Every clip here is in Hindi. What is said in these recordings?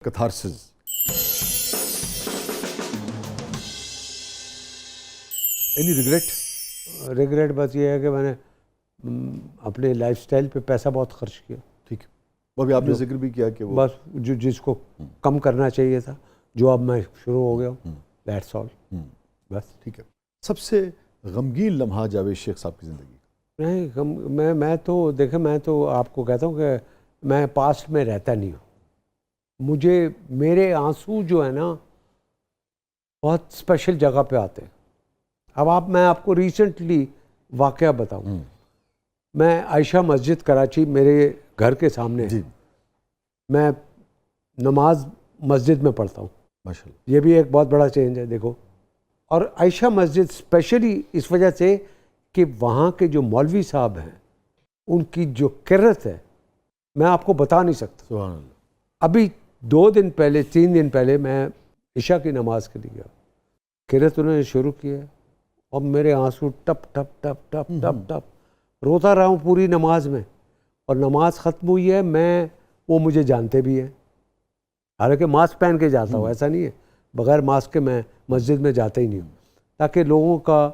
catharsis. Any regret? रिग्रेट बस ये है कि मैंने अपने लाइफस्टाइल पे पैसा बहुत खर्च किया। ठीक है, वो भी आपने जिक्र भी किया कि वो बस जो जिसको कम करना चाहिए था, जो अब मैं शुरू हो गया हूँ, दैट्स ऑल। बस ठीक है। सबसे गमगीन लम्हा जावेद शेख साहब की ज़िंदगी? नहीं, मैं तो देखे, मैं तो आपको कहता हूँ कि मैं पास्ट में रहता नहीं हूँ। मुझे मेरे आंसू जो है ना बहुत स्पेशल जगह पे आते हैं। अब मैं आपको रिसेंटली वाकया बताऊँ। मैं आयशा मस्जिद कराची मेरे घर के सामने है। जी, मैं नमाज मस्जिद में पढ़ता हूँ। माशाल्लाह। ये भी एक बहुत बड़ा चेंज है, देखो। और आयशा मस्जिद स्पेशली इस वजह से कि वहाँ के जो मौलवी साहब हैं, उनकी जो किरत है, मैं आपको बता नहीं सकता। सुभान अल्लाह। अभी 2 दिन पहले 3 दिन पहले मैं इशा की नमाज के लिए गया, किरत उन्होंने शुरू किया और मेरे आंसू टप टप टप टप टप टप रोता रहा हूँ पूरी नमाज में। और नमाज ख़त्म हुई है, वो मुझे जानते भी हैं, हालांकि मास्क पहन के जाता हूँ, ऐसा नहीं है बगैर मास्क के मैं मस्जिद में जाता ही नहीं हूँ, ताकि लोगों का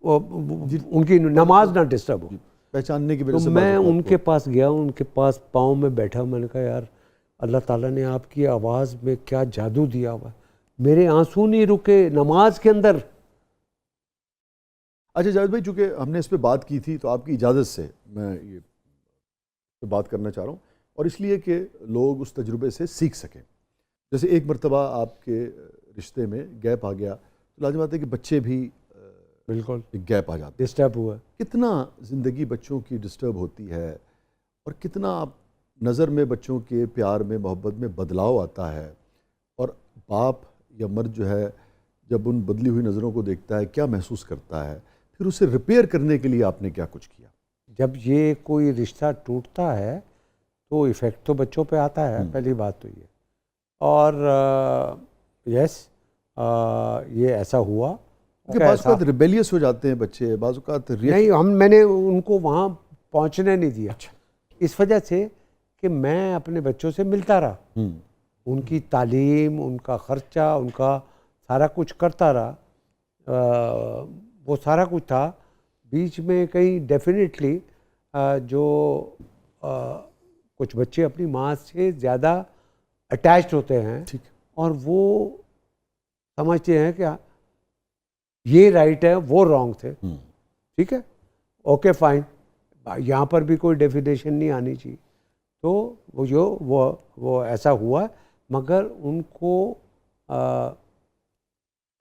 उनकी नमाज ना डिस्टर्ब हो, पहचानने की वजह तो से मैं उनके पास गया, उनके पास पाँव में बैठा। मैंने कहा यार अल्लाह ताला ने आपकी आवाज़ में क्या जादू दिया हुआ। मेरे आंसू नहीं रुके नमाज के अंदर। अच्छा जावेद भाई, चूँकि हमने इस पर बात की थी तो आपकी इजाज़त से मैं ये पे बात करना चाह रहा हूँ, और इसलिए कि लोग उस तजुर्बे से सीख सकें। जैसे एक मरतबा आपके रिश्ते में गैप आ गया, तो लाज़िम बात है कि बच्चे भी बिल्कुल एक गैप आ जाते हैं। डिस्टर्ब हुआ। कितना ज़िंदगी बच्चों की डिस्टर्ब होती है, और कितना आप नज़र में बच्चों के प्यार में मोहब्बत में बदलाव आता है, और बाप या मर्द जो है जब उन बदली हुई नज़रों को देखता है क्या महसूस करता है, फिर उसे रिपेयर करने के लिए आपने क्या कुछ किया? जब ये कोई रिश्ता टूटता है तो इफ़ेक्ट तो बच्चों पे आता है, पहली बात तो ये। और यस, ये ऐसा हुआ क्योंकि बाज़ औक़ात रिबेलियस हो जाते हैं बच्चे, बाज़ औक़ात नहीं, मैंने उनको वहाँ पहुँचने नहीं दिया। अच्छा। इस वजह से कि मैं अपने बच्चों से मिलता रहा, उनकी तालीम, उनका ख़र्चा, उनका सारा कुछ करता रहा। वो सारा कुछ था। बीच में कहीं डेफिनेटली जो कुछ बच्चे अपनी माँ से ज़्यादा अटैच्ड होते हैं, ठीक। और वो समझते हैं कि ये राइट है, वो रॉन्ग थे। ठीक है, ओके फाइन, यहाँ पर भी कोई डेफिनेशन नहीं आनी चाहिए। तो वो ऐसा हुआ, मगर उनको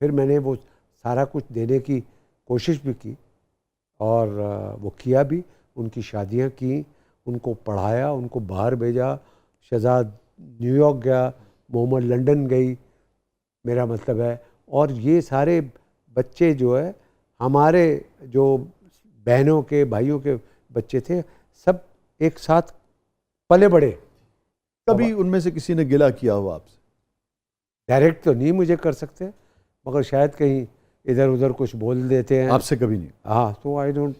फिर मैंने वो सारा कुछ देने की कोशिश भी की, और वो किया भी। उनकी शादियाँ की, उनको पढ़ाया, उनको बाहर भेजा। शहजाद न्यूयॉर्क गया, मोहम्मद लंदन गई, मेरा मतलब है। और ये सारे बच्चे जो है हमारे, जो बहनों के भाइयों के बच्चे थे, सब एक साथ पले बड़े। कभी उनमें से किसी ने गिला किया हो आपसे? डायरेक्ट तो नहीं मुझे कर सकते, मगर शायद कहीं इधर उधर कुछ बोल देते हैं। आपसे कभी नहीं? हाँ, तो आई डोंट,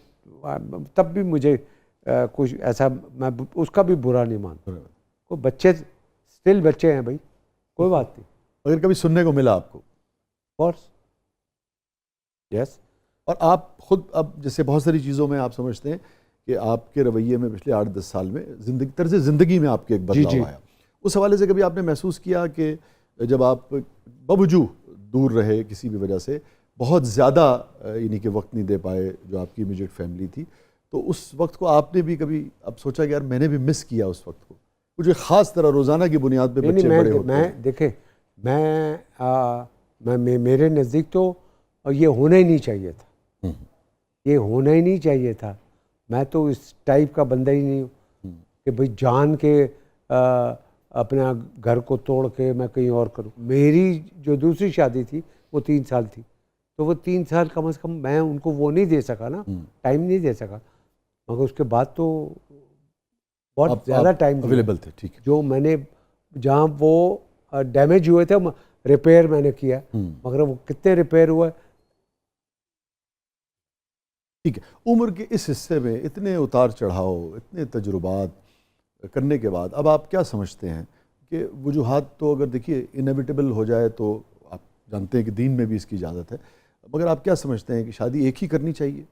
तब भी मुझे कुछ ऐसा, मैं उसका भी बुरा नहीं मानता। कोई बच्चे स्टिल बच्चे हैं भाई, कोई बात नहीं। अगर कभी सुनने को मिला आपको? Course, yes. और आप खुद अब जैसे बहुत सारी चीज़ों में आप समझते हैं कि आपके रवैये में पिछले 8-10 साल में ज़िंदगी, तर्ज़ ज़िंदगी में आपके एक बदलाव आया, उस हवाले से कभी आपने महसूस किया कि जब आप बावजूद दूर रहे किसी भी वजह से, बहुत ज़्यादा यानी कि वक्त नहीं दे पाए जो आपकी इमीडिएट फैमिली थी, तो उस वक्त को आपने भी कभी अब सोचा कि यार मैंने भी मिस किया उस वक्त को? कुछ ख़ास तरह रोज़ाना की बुनियाद पे बच्चे बड़े होते हैं। देखे, मेरे नज़दीक तो ये होना ही नहीं चाहिए था। ये होना ही नहीं चाहिए था। मैं तो इस टाइप का बंदा ही नहीं हूँ कि भाई जान के अपना घर को तोड़ के मैं कहीं और करूँ। मेरी जो दूसरी शादी थी वो 3 साल थी, तो वो 3 साल कम से कम मैं उनको वो नहीं दे सका ना, टाइम नहीं दे सका। मगर उसके बाद तो बहुत ज़्यादा टाइम अवेलेबल थे। ठीक है। जो मैंने, जहाँ वो डैमेज हुए थे रिपेयर मैंने किया, मगर वो कितने रिपेयर हुए। ठीक है। उम्र के इस हिस्से में इतने उतार चढ़ाव, इतने तजुर्बात करने के बाद अब आप क्या समझते हैं कि वजूहात तो अगर देखिए इनएविटेबल हो जाए तो आप जानते हैं कि दीन में भी इसकी इजाज़त है, मगर आप क्या समझते हैं कि शादी एक ही करनी चाहिए?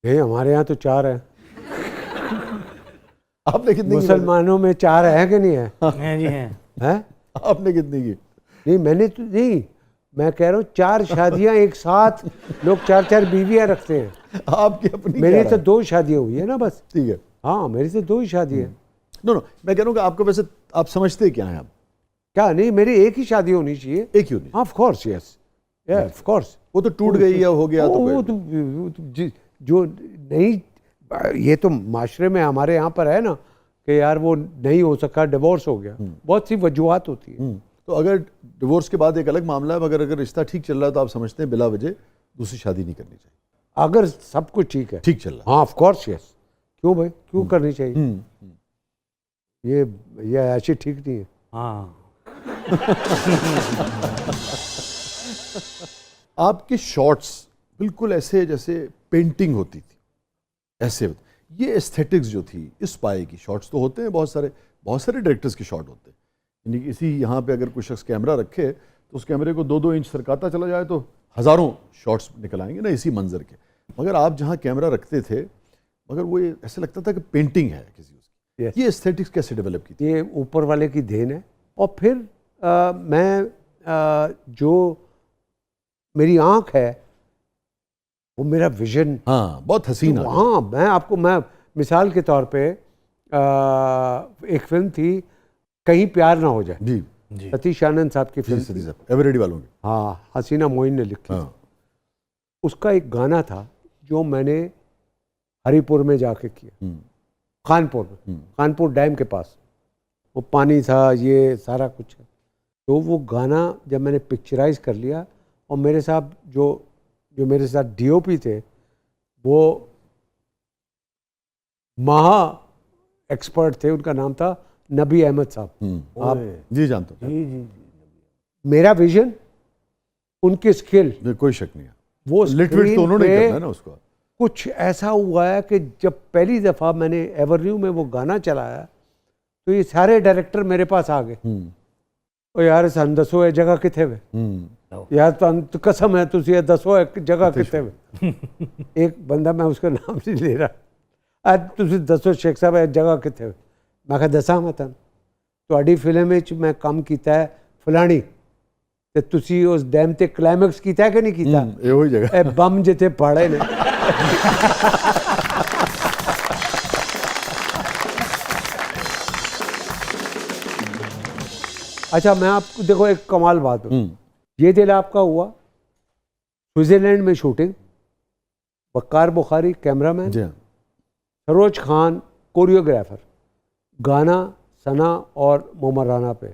हमारे यहाँ तो 4 हैं। आपने कितनी की? मुसलमानों में 4 हैं कि नहीं है? हैं जी हैं। आपने कितनी की? नहीं, मैंने तो नहीं, मैं कह रहा हूँ 4 शादियां एक साथ, लोग 4-4 बीवियां रखते हैं। आपकी अपनी मेरी क्या तो राय? 2 शादियां हुई है ना बस। ठीक है। हाँ, मेरी तो 2 ही शादी है। नो, मैं कह रहा हूँ कि आपको वैसे आप समझते क्या हैं आप? क्या नहीं, मेरी एक ही शादी होनी चाहिए। एक ही होनी? Of course, yes, of course. वो तो टूट गई या हो गया तो वो तो जो नहीं, ये तो माशरे में हमारे यहाँ पर है ना कि यार वो नहीं हो सका, डिवोर्स हो गया, बहुत सी वजूहत होती है। तो अगर डिवोर्स के बाद एक अलग मामला है, मगर अगर रिश्ता ठीक चल रहा है तो आप समझते हैं बिला वजह दूसरी शादी नहीं करनी चाहिए? अगर सब कुछ ठीक है, ठीक चल रहा है। हाँ ऑफ कोर्स, यस। क्यों भाई, क्यों करनी चाहिए? ये ऐसी ठीक नहीं है। हाँ। आपके शॉट्स बिल्कुल ऐसे जैसे पेंटिंग होती थी, ऐसे ये एस्थेटिक्स जो थी इस पाए की। शॉट्स तो होते हैं बहुत सारे डायरेक्टर्स के शॉट होते हैं, यानी कि इसी यहाँ पे अगर कोई शख्स कैमरा रखे तो उस कैमरे को 2-2 इंच सरकाता चला जाए तो हज़ारों शॉट्स निकल आएंगे ना इसी मंजर के। मगर आप जहाँ कैमरा रखते थे, मगर वो ऐसे लगता था कि पेंटिंग है किसी उसकी। Yes. ये एस्थेटिक्स कैसे डेवलप की थी? ये ऊपर वाले की देन है। और फिर मैं जो मेरी आंख है वो मेरा विजन। हाँ, बहुत हसीन। तो हाँ, मैं मिसाल के तौर पे एक फिल्म थी कहीं प्यार ना हो जाए, जी जी। सतीश आनंद साहब की फिल्म थी। एवरेडी वालों की। हाँ, हसीना मोइन ने लिखी थी। हाँ। उसका एक गाना था जो मैंने हरिपुर में जाके किया, कानपुर में, कानपुर डैम के पास। वो पानी था, ये सारा कुछ है। तो वो गाना जब मैंने पिक्चराइज कर लिया, और मेरे साथ जो मेरे साथ डीओपी थे वो महा एक्सपर्ट थे, उनका नाम था नबी अहमद साहब। आप जी जानता हूँ। जी जी। मेरा विजन, उनकी स्किल, कोई शक नहीं है। वो लिटरेट तो उन्होंने करना है ना उसको। कुछ ऐसा हुआ है कि जब पहली दफ़ा मैंने एवरन्यू में वो गाना चलाया तो ये सारे डायरेक्टर मेरे पास आ गए। ओ यार सन दसो ये जगह किथे वे, यार तो कसम है तुझे ये दसो जगह किथे वे। एक बंदा, मैं उसका नाम नहीं ले रहा, आज तुझे दसो शेख साहब ये जगह किथे वे। मैं कहा दसा मैं तन तुहाडी फिल्म में मैं काम किया है फलानी, ते तुसी उस डैम ते क्लाइमैक्स किया है कि नहीं किया? ਇਹੋ ਹੀ जगह। ए बम जिथे पड़े ने। अच्छा, मैं आपको देखो एक कमाल बात है। ये दिल आपका हुआ स्विट्जरलैंड में शूटिंग, वक्कार बुखारी कैमरामैन, जी हाँ। सरोज खान कोरियोग्राफर, गाना सना और मोमर राना पे।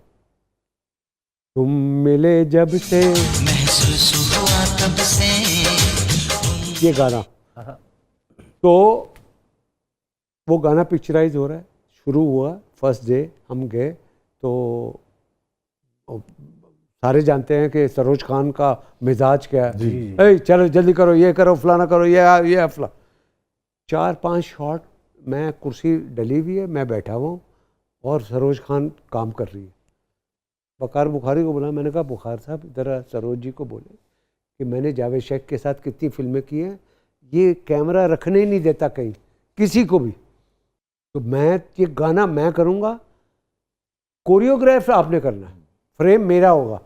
तुम मिले जब से महसूस हुआ तब से ये गाना, तो वो गाना पिक्चराइज हो रहा है, शुरू हुआ फर्स्ट डे हम गए तो सारे जानते हैं कि सरोज खान का मिजाज क्या है। ए चलो जल्दी करो, ये करो, फलाना करो, ये फला। 4-5 शॉट मैं कुर्सी डली हुई है, मैं बैठा हुआ हूँ और सरोज खान काम कर रही है। वकार बुखारी को बोला, मैंने कहा बुखार साहब इधर सरोज जी को बोले कि मैंने जावेद शेख के साथ कितनी फिल्में की हैं, ये कैमरा रखने ही नहीं देता कहीं किसी को भी, तो मैं ये गाना मैं करूँगा, कोरियोग्राफ आपने करना है, फ्रेम मेरा होगा।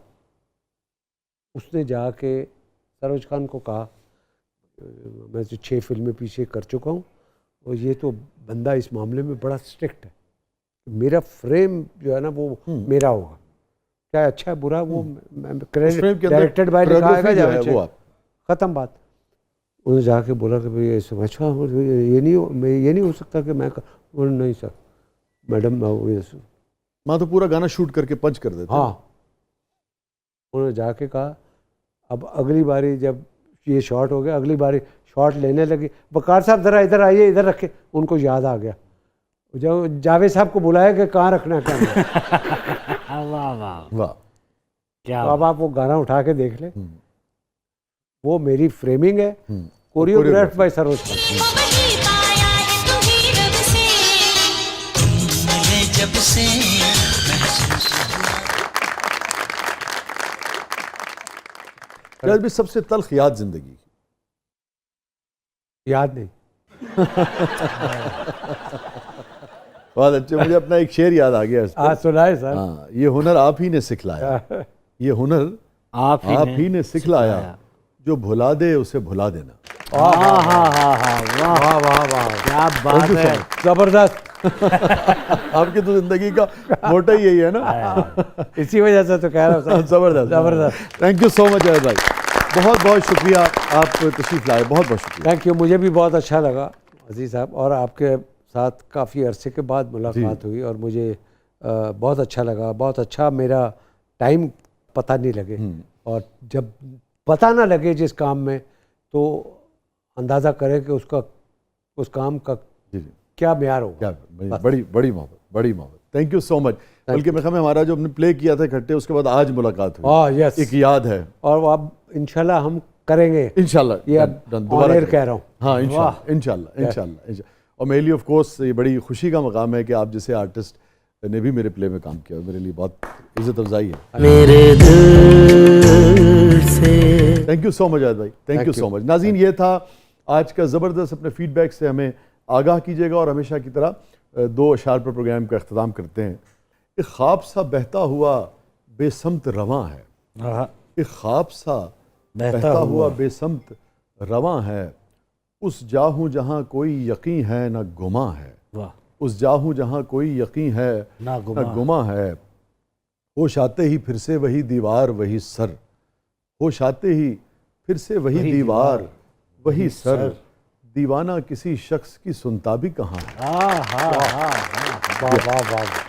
उसने जाके सरोज खान को कहा, मैं तो 6 फिल्में पीछे कर चुका हूँ और ये तो बंदा इस मामले में बड़ा स्ट्रिक्ट है, मेरा फ्रेम जो है ना वो मेरा होगा, क्या अच्छा है बुरा वो डायरेक्टेड बाय लिखाएगा जावेद शेख, ख़त्म बात। उन्होंने जाके बोला कि भाई ये समझा, ये नहीं हो सकता कि मैं उन्होंने नहीं सर मैडम माँ तो पूरा गाना शूट करके पंच कर देते। हाँ, उन्होंने जाके कहा अब अगली बारी जब ये शॉट हो गया, अगली बारी शॉट लेने लगी, वकार साहब ज़रा इधर आइए, इधर रखे। उनको याद आ गया, जब जावेद साहब को बुलाया कि कहाँ रखना है क्या। वाह वाह वाह, क्या। तो अब आप वो गाना उठा के देख ले, वो मेरी फ्रेमिंग है, कोरियोग्राफ बाय सरोज खान। जब से से महसूस हुआ। शायद भी सबसे तल्ख याद जिंदगी की। याद नहीं। बहुत अच्छे, मुझे अपना एक शेर याद आ गया इस पर। आज सुनाए सर। हाँ, ये हुनर आप ही ने सिखलाया, ये हुनर आप ही ने सिखलाया, जो भुला दे उसे भुला देना। हाँ हाँ हाँ हाँ, वाह वाह वाह वाह, क्या बात है। जबरदस्त। आपकी तो जिंदगी का मोटा ही यही है ना। इसी वजह से तो कह रहा हूँ सर। जबरदस्त जबरदस्त। Thank you so much Ajay भाई, बहुत बहुत शुक्रिया, आप तशरीफ लाए, बहुत बहुत शुक्रिया। थैंक यू, मुझे भी बहुत अच्छा लगा अजीज साहब, और आपके साथ काफ़ी अरसे के बाद मुलाकात हुई और मुझे बहुत अच्छा लगा। बहुत अच्छा, मेरा टाइम पता नहीं लगे, और जब पता ना लगे जिस काम में, तो अंदाज़ा करें कि उसका, उस काम का जी जी, क्या म्यार होगा। क्या बड़ी बड़ी मोहब्बत, बड़ी मोहब्बत। Thank you so much. बल्कि मैं हमारा जो हमने प्ले किया था इकट्ठे, उसके बाद आज मुलाकात हुई। हाँ यस, एक याद है, और अब इंशाल्लाह हम करेंगे। इंशाल्लाह ये अब दोबारा ऑन एयर करेंगे। कह रहा हूँ। हाँ इंशाल्लाह इंशाल्लाह इंशाल्लाह। और मेरे लिए ऑफ कोर्स ये बड़ी खुशी का मकाम है कि आप जैसे आर्टिस्ट ने भी मेरे प्ले में काम किया, मेरे लिए बहुत इज्जत अफजाई है। मेरे दिल से thank you so much Ajay भाई, थैंक यू सो मच। नाज़रीन, ये था आज का ज़बरदस्त। अपने फीडबैक से हमें आगाह कीजिएगा, और हमेशा की तरह दो अशार पर प्रोग्राम का अख्ताम करते हैं। एक ख्वाब सा बहता हुआ बेसमत रवां है, हाँ, एक ख्वाब सा बहता हुआ बेसमत रवां है, उस जाहूँ जहाँ कोई यकीन है न गुमा है, वाह, उस जाहूँ जहाँ कोई यकीन है ना गुमा। न गुमा है। होश आते ही फिर से वही दीवार वही सर, होश आते ही फिर से वही दीवार वही सर, दीवाना किसी शख्स की सुनता भी कहाँ है। हाँ हाँ हाँ हाँ, वाह वाह वाह।